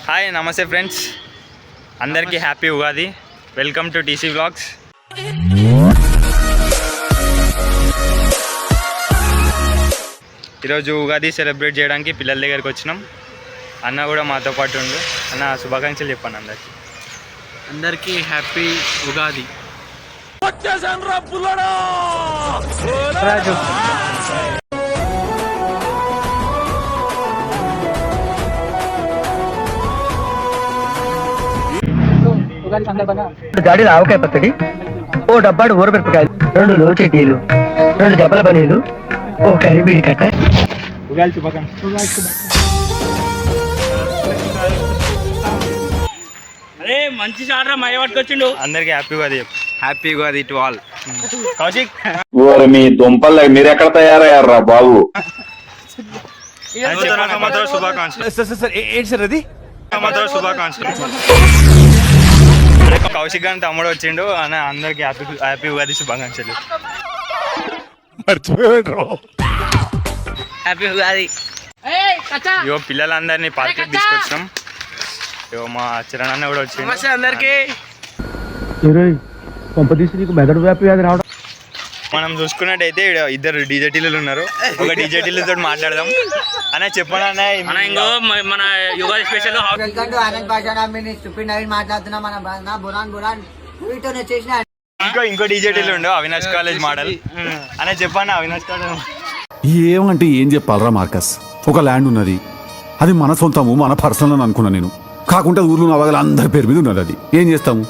Hi నమస్తే friends, అందరికీ happy Ugadi. Welcome to TC vlogs. ఈరోజు ఉగాది సెలబ్రేట్ చేయడానికి పిల్లల దగ్గరికి వచ్చినాం. అన్న కూడా మాతో పాటు ఉండు. అన్న శుభాకాంక్షలు చెప్పండి అందరికి. అందరికీ హ్యాపీ ఉగాది. గాడిలో ఆవకాయ పచ్చడి, ఓ డబ్బాడు ఊరమిరపకాయలు, 2 లోచెటీలు, 2 జబ్బల పనీలు, ఓ కరిబీడి కట్ట. ఉగాది శుభాకాంక్షలు. అరే మంచి షాట్ మయ పట్టుకొచ్చిండు. అందరికి happy Ugadi. Happy Ugadi to all. Kaushik మీ దుంపల్ మీరెక్కడ తయారయ్యారా బాబు? కౌశిక్ గారి తమ్ముడు వచ్చిండు అన్న. అందరికి హ్యాపీ ఉగాది శుభాకాంక్షలు. హ్యాపీ ఉగాది. ఇగో పిల్లలందరినీ పార్టీకి తీసుకొచ్చినాం. ఇగో మా చరణ్ అన్న కూడా వచ్చిండు. అందరికి మనం చూసుకున్నట్టయితే ఇద్దరు డీజేటీలు ఉన్నారు. ఒక డీజేటీలతో మాట్లాడదాం అనే చెప్పండి అన్న. ఇంకో మన యుగాది స్పెషల్ ఇంకో డీజేటీలు ఉండు అవినాష్ కాలేజ్ మోడల్ అనే చెప్పండి. అవినాష్ కాలేజ్ ఏమంటే ఏం చెప్పాలరా మార్కస్? ఒక ల్యాండ్ ఉన్నది, అది మన సొంతము, మన పర్సనల్ అని అనుకున్నా నేను. కాకుంటే ఊర్లో నవగల అందరి పేరు మీద ఉన్నది. అది ఏం చేస్తాము?